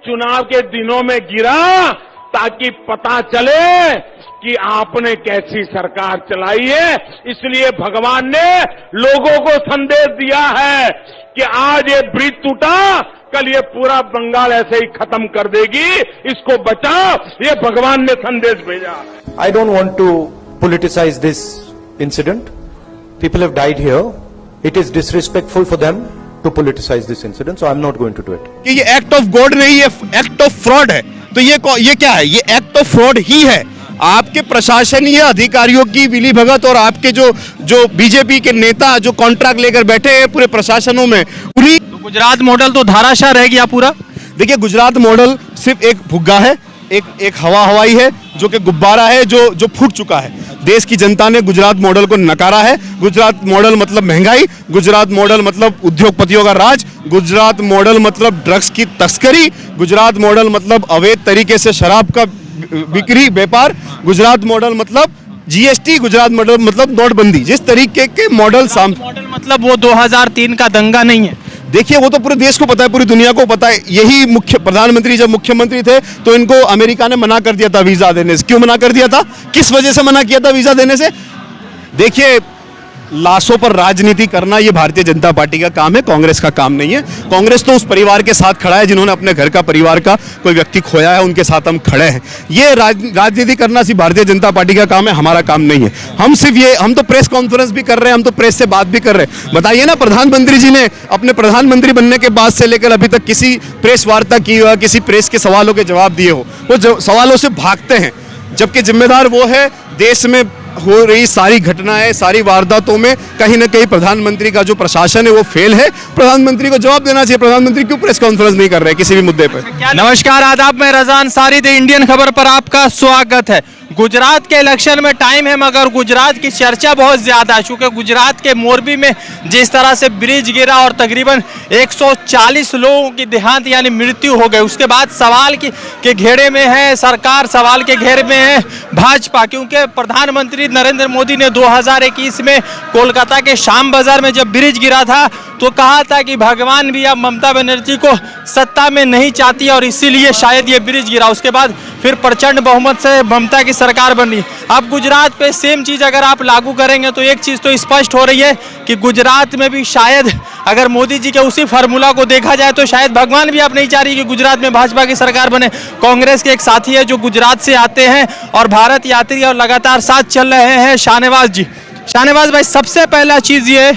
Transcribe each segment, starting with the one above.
चुनाव के दिनों में गिरा ताकि पता चले कि आपने कैसी सरकार चलाई है। इसलिए भगवान ने लोगों को संदेश दिया है कि आज ये ब्रिज टूटा, कल ये पूरा बंगाल ऐसे ही खत्म कर देगी, इसको बचाओ, ये भगवान ने संदेश भेजा। I don't want to politicize this incident. People have died here. It is disrespectful for them to politicize this incident, so I'm not going to do it. कि ये एक्ट ऑफ गॉड नहीं, ये एक्ट ऑफ फ्रॉड है। तो ये क्या है? ये एक्ट ऑफ फ्रॉड ही है। आपके प्रशासनीय अधिकारियों की मिली भगत और आपके जो बीजेपी के नेता जो कॉन्ट्रैक्ट लेकर बैठे हैं पूरे प्रशासनों में, उन्हीं तो गुजरात मॉडल तो धाराशाह रह गया पूरा। देखिए, गुजरात मॉडल सिर्फ एक भुग्गा है, एक हवाई है, जो कि गुब्बारा है, जो फूट चुका है। देश की जनता ने गुजरात मॉडल को नकारा है। गुजरात मॉडल मतलब महंगाई, गुजरात मॉडल मतलब उद्योगपतियों का राज, गुजरात मॉडल मतलब ड्रग्स की तस्करी, गुजरात मॉडल मतलब अवैध तरीके से शराब का बिक्री व्यापार, गुजरात मॉडल मतलब जीएसटी, गुजरात मॉडल मतलब नोटबंदी। जिस तरीके के मॉडल मतलब वो 2003 का दंगा नहीं है। देखिए, वो तो पूरे देश को पता है, पूरी दुनिया को पता है। यही प्रधानमंत्री जब मुख्यमंत्री थे तो इनको अमेरिका ने मना कर दिया था वीजा देने से। क्यों मना कर दिया था? किस वजह से मना किया था वीजा देने से? देखिए, लाशों पर राजनीति करना ये भारतीय जनता पार्टी का काम है, कांग्रेस का काम नहीं है। कांग्रेस तो उस परिवार के साथ खड़ा है जिन्होंने अपने घर का परिवार का कोई व्यक्ति खोया है, उनके साथ हम खड़े हैं। ये राजनीति करना सिर्फ भारतीय जनता पार्टी का काम है, हमारा काम नहीं है। हम तो प्रेस कॉन्फ्रेंस भी कर रहे हैं, हम तो प्रेस से बात भी कर रहे हैं। बताइए ना, प्रधानमंत्री जी ने अपने प्रधानमंत्री बनने के बाद से लेकर अभी तक किसी प्रेस वार्ता की हो, किसी प्रेस के सवालों के जवाब दिए हो? वो सवालों से भागते हैं, जबकि जिम्मेदार वो है। देश में हो रही सारी घटनाएं, सारी वारदातों में कहीं ना कहीं प्रधानमंत्री का जो प्रशासन है वो फेल है। प्रधानमंत्री को जवाब देना चाहिए। प्रधानमंत्री क्यों प्रेस कॉन्फ्रेंस नहीं कर रहे किसी भी मुद्दे पर? नमस्कार, आदाब, मैं रज़ा अंसारी, द इंडियन खबर पर आपका स्वागत है। गुजरात के इलेक्शन में टाइम है, मगर गुजरात की चर्चा बहुत ज़्यादा है, क्योंकि गुजरात के मोरबी में जिस तरह से ब्रिज गिरा और तकरीबन 140 लोगों की देहांत यानी मृत्यु हो गई, उसके बाद सवाल के घेरे में है सरकार, सवाल के घेरे में है भाजपा। क्योंकि प्रधानमंत्री नरेंद्र मोदी ने 2021 में कोलकाता के श्याम बाजार में जब ब्रिज गिरा था तो कहा था कि भगवान भी अब ममता बनर्जी को सत्ता में नहीं चाहती और इसीलिए शायद ये ब्रिज गिरा। उसके बाद फिर प्रचंड बहुमत से ममता की सरकार बनी। अब गुजरात पे सेम चीज़ अगर आप लागू करेंगे तो एक चीज़ तो स्पष्ट हो रही है कि गुजरात में भी शायद अगर मोदी जी के उसी फार्मूला को देखा जाए तो शायद भगवान भी आप नहीं चाह रही कि गुजरात में भाजपा की सरकार बने। कांग्रेस के एक साथी है जो गुजरात से आते हैं और भारत यात्री और लगातार साथ चल रहे हैं, शाहनवाज जी। शाहनवाज भाई, सबसे पहला चीज़ ये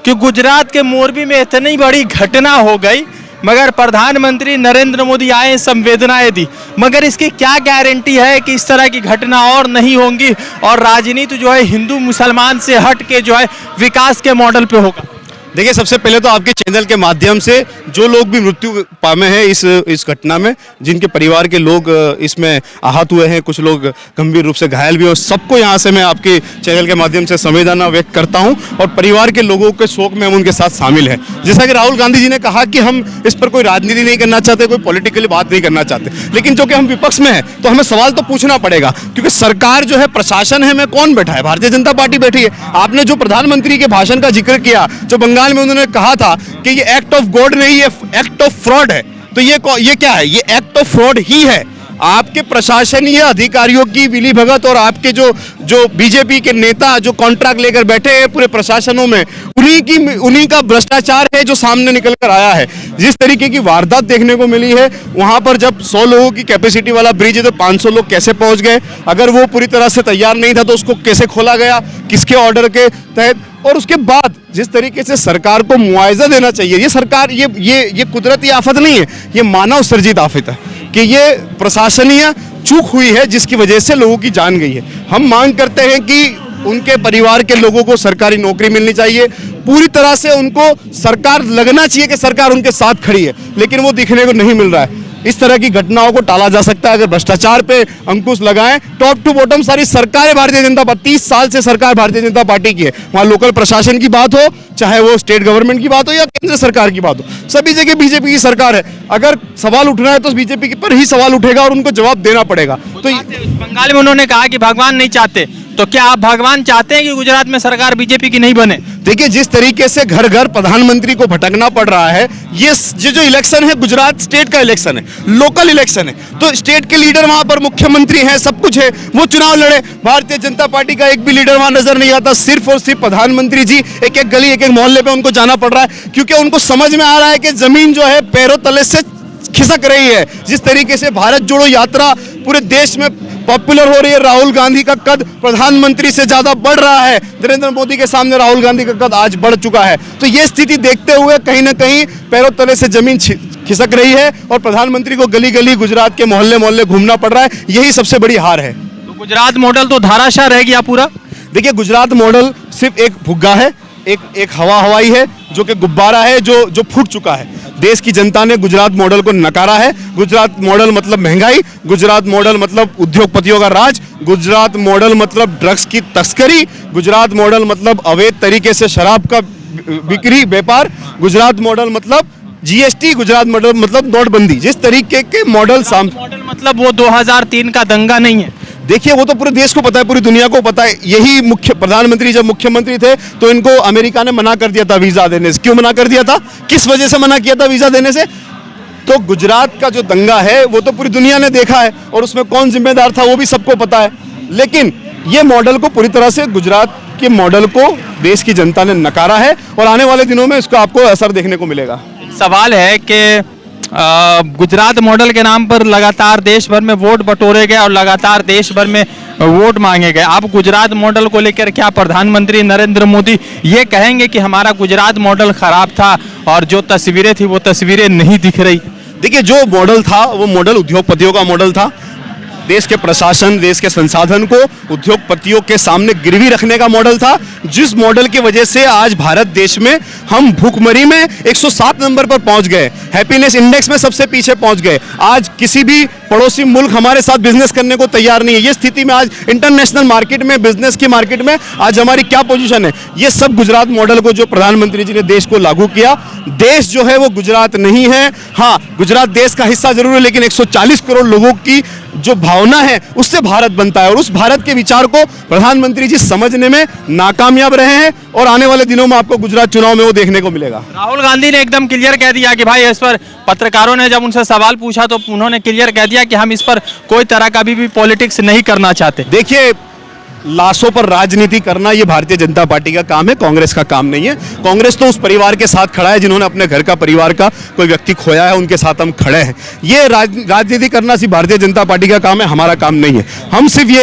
कि गुजरात के मोरबी में इतनी बड़ी घटना हो गई, मगर प्रधानमंत्री नरेंद्र मोदी आए, संवेदनाएं दी, मगर इसकी क्या गारंटी है कि इस तरह की घटना और नहीं होंगी और राजनीति जो है हिंदू मुसलमान से हट के जो है विकास के मॉडल पे होगा? देखिए, सबसे पहले तो आपके चैनल के माध्यम से जो लोग भी मृत्यु पाए हैं इस घटना में, जिनके परिवार के लोग इसमें आहत हुए हैं, कुछ लोग गंभीर रूप से घायल भी हुए, सबको यहाँ से मैं आपके चैनल के माध्यम से संवेदना व्यक्त करता हूँ और परिवार के लोगों के शोक में हम उनके साथ शामिल हैं। जैसा कि राहुल गांधी जी ने कहा कि हम इस पर कोई राजनीति नहीं करना चाहते, कोई पॉलिटिकली बात नहीं करना चाहते, लेकिन जो कि हम विपक्ष में है तो हमें सवाल तो पूछना पड़ेगा, क्योंकि सरकार जो है, प्रशासन है, में कौन बैठा है? भारतीय जनता पार्टी बैठी है। आपने जो प्रधानमंत्री के भाषण का जिक्र किया, जो बंगाल में उन्होंने कहा था कि ये एक्ट ऑफ गॉड नहीं, ये एक्ट ऑफ फ्रॉड है, तो ये क्या है? ये एक्ट ऑफ फ्रॉड ही है। आपके प्रशासनीय अधिकारियों की मिली भगत और आपके जो बीजेपी के नेता जो कॉन्ट्रैक्ट लेकर बैठे हैं पूरे प्रशासनों में, उन्हीं का भ्रष्टाचार है जो सामने निकल कर आया है। जिस तरीके की वारदात देखने को मिली है, वहां पर जब 100 लोगों की कैपेसिटी वाला ब्रिज है तो 500 लोग कैसे पहुंच गए? अगर वो पूरी तरह से तैयार नहीं था तो उसको कैसे खोला गया, किसके ऑर्डर के तहत? और उसके बाद जिस तरीके से सरकार को मुआवजा देना चाहिए, ये सरकार ये कुदरती आफत नहीं है, ये मानव सर्जित आफत है कि ये प्रशासनीय चूक हुई है जिसकी वजह से लोगों की जान गई है। हम मांग करते हैं कि उनके परिवार के लोगों को सरकारी नौकरी मिलनी चाहिए, पूरी तरह से उनको सरकार लगना चाहिए कि सरकार उनके साथ खड़ी है, लेकिन वो दिखने को नहीं मिल रहा है। इस तरह की घटनाओं को टाला जा सकता है अगर भ्रष्टाचार पे अंकुश लगाएं। टॉप टू बॉटम सारी सरकार भारतीय जनता पार्टी, 30 साल से सरकार भारतीय जनता पार्टी की है। वहाँ लोकल प्रशासन की बात हो, चाहे वो स्टेट गवर्नमेंट की बात हो या केंद्र सरकार की बात हो, सभी जगह बीजेपी की सरकार है। अगर सवाल उठना है तो बीजेपी पर ही सवाल उठेगा और उनको जवाब देना पड़ेगा। तो बंगाल में उन्होंने कहा कि भगवान नहीं चाहते, तो क्या आप भगवान चाहते हैं कि गुजरात में सरकार बीजेपी की नहीं बने? देखिए जिस तरीके से घर घर प्रधानमंत्री को भटकना पड़ रहा है, ये जो इलेक्शन है गुजरात स्टेट का इलेक्शन है, लोकल इलेक्शन है, तो स्टेट के लीडर वहां पर मुख्यमंत्री हैं, सब कुछ है, वो चुनाव लड़े। भारतीय जनता पार्टी का एक भी लीडर वहां नजर नहीं आता, सिर्फ और सिर्फ प्रधानमंत्री जी एक एक गली एक एक मोहल्ले पे उनको जाना पड़ रहा है, क्योंकि उनको समझ में आ रहा है कि जमीन जो है पैरों तले से खिसक रही है। जिस तरीके से भारत जोड़ो यात्रा पूरे देश में पॉपुलर हो रही है, राहुल गांधी का कद प्रधानमंत्री से ज्यादा बढ़ रहा है, नरेंद्र मोदी के सामने राहुल गांधी का कद आज बढ़ चुका है। तो ये स्थिति देखते हुए कहीं ना कहीं पैरों तले से जमीन खिसक रही है और प्रधानमंत्री को गली गली गुजरात के मोहल्ले मोहल्ले घूमना पड़ रहा है, यही सबसे बड़ी हार है। तो गुजरात मॉडल तो धाराशाह रह गया पूरा। देखिए गुजरात मॉडल सिर्फ एक भुग्गा है, एक हवाई है, जो कि गुब्बारा है, जो फूट चुका है। देश की जनता ने गुजरात मॉडल को नकारा है। गुजरात मॉडल मतलब महंगाई, गुजरात मॉडल मतलब उद्योगपतियों का राज, गुजरात मॉडल मतलब ड्रग्स की तस्करी, गुजरात मॉडल मतलब अवैध तरीके से शराब का बिक्री व्यापार, गुजरात मॉडल मतलब जीएसटी, गुजरात मॉडल मतलब नोटबंदी। जिस तरीके के मॉडल मतलब वो 2003 का दंगा नहीं है। देखिए वो तो पूरे देश को पता है, पूरी दुनिया को पता है। यही मुख्य प्रधानमंत्री जब मुख्यमंत्री थे तो इनको अमेरिका ने मना कर दिया था वीजा देने से। क्यों मना कर दिया था, किस वजह से मना किया था वीजा देने से? तो गुजरात का जो दंगा है वो तो पूरी दुनिया ने देखा है और उसमें कौन जिम्मेदार था वो भी सबको पता है। लेकिन ये मॉडल को पूरी तरह से, गुजरात के मॉडल को देश की जनता ने नकारा है और आने वाले दिनों में इसका आपको असर देखने को मिलेगा। सवाल है कि गुजरात मॉडल के नाम पर लगातार देश भर में वोट बटोरे गए और लगातार देश भर में वोट मांगे गए। आप गुजरात मॉडल को लेकर क्या प्रधानमंत्री नरेंद्र मोदी ये कहेंगे कि हमारा गुजरात मॉडल खराब था और जो तस्वीरें थी वो तस्वीरें नहीं दिख रही? देखिए जो मॉडल था वो मॉडल उद्योगपतियों का मॉडल था। देश के प्रशासन, देश के संसाधन को उद्योगपतियों के सामने गिरवी रखने का मॉडल था, जिस मॉडल की वजह से आज भारत देश में हम भूखमरी में 107 नंबर पर पहुंच गए, हैप्पीनेस इंडेक्स में सबसे पीछे पहुंच गए। आज किसी भी पड़ोसी मुल्क हमारे साथ बिजनेस करने को तैयार नहीं है। ये स्थिति में आज इंटरनेशनल मार्केट में, बिजनेस की मार्केट में आज हमारी क्या पोजीशन है, ये सब गुजरात मॉडल को जो प्रधानमंत्री जी ने देश को लागू किया। देश जो है वो गुजरात नहीं है, हाँ गुजरात देश का हिस्सा जरूर है, लेकिन 140 करोड़ लोगों की जो भावना है उससे भारत बनता है और उस भारत के विचार को प्रधानमंत्री जी समझने में नाकामयाब रहे हैं और आने वाले दिनों में आपको गुजरात चुनाव में वो देखने को मिलेगा। राहुल गांधी ने एकदम क्लियर कह दिया कि भाई इस पर, पत्रकारों ने जब उनसे सवाल पूछा तो उन्होंने क्लियर कह दिया कि हम इस पर कोई तरह का भी पॉलिटिक्स नहीं करना चाहते। देखिए लाशों पर राजनीति करना ये भारतीय जनता पार्टी का काम है, कांग्रेस का काम नहीं है। कांग्रेस तो उस परिवार के साथ खड़ा है जिन्होंने अपने घर का, परिवार का कोई व्यक्ति खोया है, उनके साथ हम खड़े हैं। ये राजनीति करना सिर्फ भारतीय जनता पार्टी का काम है, हमारा काम नहीं है।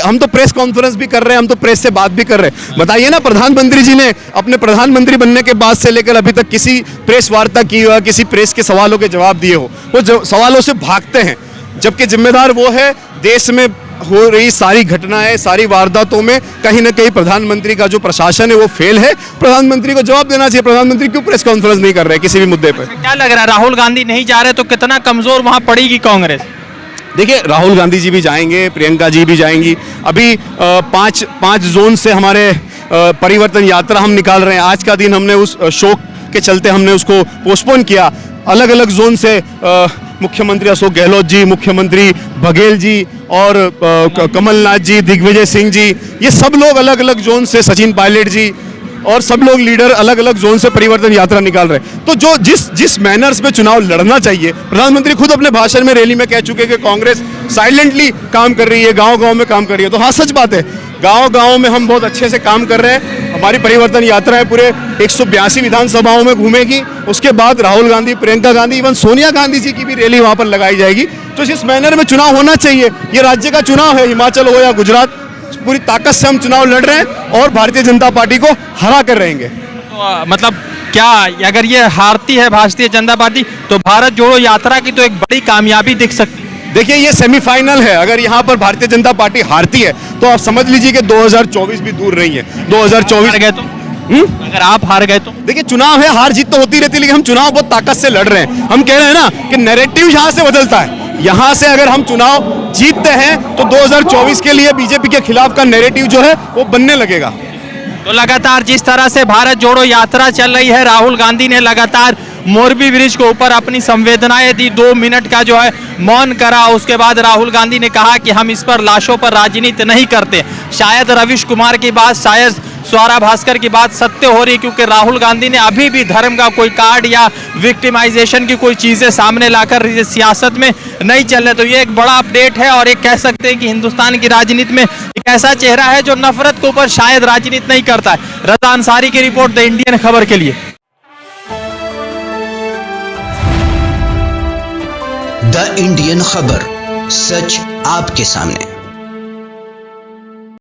हम तो प्रेस कॉन्फ्रेंस भी कर रहे हैं, हम तो प्रेस से बात भी कर रहे हैं। बताइए ना, प्रधानमंत्री जी ने अपने प्रधानमंत्री बनने के बाद से लेकर अभी तक किसी प्रेस वार्ता की हो, किसी प्रेस के सवालों के जवाब दिए हो? वो सवालों से भागते हैं, जबकि जिम्मेदार वो है। देश में हो रही सारी घटनाएं, सारी वारदातों में कहीं ना कहीं प्रधानमंत्री का जो प्रशासन है वो फेल है। प्रधानमंत्री को जवाब देना चाहिए। प्रधानमंत्री क्यों प्रेस कॉन्फ्रेंस नहीं कर रहे किसी भी मुद्दे पर? क्या लग रहा है, राहुल गांधी नहीं जा रहे तो कितना कमजोर वहां पड़ेगी कांग्रेस? देखिए राहुल गांधी जी भी जाएंगे, प्रियंका जी भी जाएंगी। अभी पांच जोन से हमारे परिवर्तन यात्रा हम निकाल रहे हैं। आज का दिन हमने उस शोक के चलते हमने उसको पोस्टपोन किया। अलग अलग जोन से मुख्यमंत्री अशोक गहलोत जी, मुख्यमंत्री बघेल जी और कमलनाथ जी, दिग्विजय सिंह जी, ये सब लोग अलग अलग जोन से, सचिन पायलट जी और सब लोग लीडर अलग अलग जोन से परिवर्तन यात्रा निकाल रहे हैं। तो जो जिस मैनर्स में चुनाव लड़ना चाहिए, प्रधानमंत्री खुद अपने भाषण में, रैली में कह चुके कि कांग्रेस साइलेंटली काम कर रही है, गांव-गांव में काम कर रही है। तो हाँ सच बात है, गांव-गांव में हम बहुत अच्छे से काम कर रहे हैं। हमारी परिवर्तन यात्रा है पूरे 182 विधानसभाओं में घूमेगी। उसके बाद राहुल गांधी, प्रियंका गांधी, इवन सोनिया गांधी जी की भी रैली वहां पर लगाई जाएगी। तो इस मैनर में चुनाव होना चाहिए। ये राज्य का चुनाव है, हिमाचल हो या गुजरात, पूरी ताकत से हम चुनाव लड़ रहे हैं और भारतीय जनता पार्टी को हरा कर रहेंगे। तो मतलब क्या अगर ये हारती है भारतीय जनता पार्टी तो भारत जोड़ो यात्रा की तो एक बड़ी कामयाबी दिख सकती है? देखिए ये सेमीफाइनल है। अगर यहाँ पर भारतीय जनता पार्टी हारती है तो आप समझ लीजिए कि 2024 भी दूर नहीं है। 2024 गए तो अगर आप हार गए तो? देखिए चुनाव है, हार जीत तो होती रहती है, लेकिन हम चुनाव बहुत ताकत से लड़ रहे हैं। हम कह रहे हैं ना कि नैरेटिव यहाँ से बदलता है। यहाँ से अगर हम चुनाव जीतते हैं तो 2024 के लिए बीजेपी के खिलाफ का नैरेटिव जो है वो बनने लगेगा। तो लगातार जिस तरह से भारत जोड़ो यात्रा चल रही है, राहुल गांधी ने लगातार मोरबी ब्रिज के ऊपर अपनी संवेदनाएं दी, 2 मिनट का जो है मौन करा। उसके बाद राहुल गांधी ने कहा कि हम इस पर, लाशों पर राजनीति नहीं करते। शायद रविश कुमार की बात शायद स्वरा भास्कर की बात सत्य हो रही, क्योंकि राहुल गांधी ने अभी भी धर्म का कोई कार्ड या विक्टिमाइजेशन की कोई चीजें सामने लाकर सियासत में नहीं चल रहे। तो ये एक बड़ा अपडेट है और एक कह सकते हैं कि हिंदुस्तान की राजनीति में एक ऐसा चेहरा है जो नफरत के ऊपर शायद राजनीति नहीं करता है। रजा अंसारी की रिपोर्ट द इंडियन खबर के लिए। द इंडियन खबर, सच आपके सामने।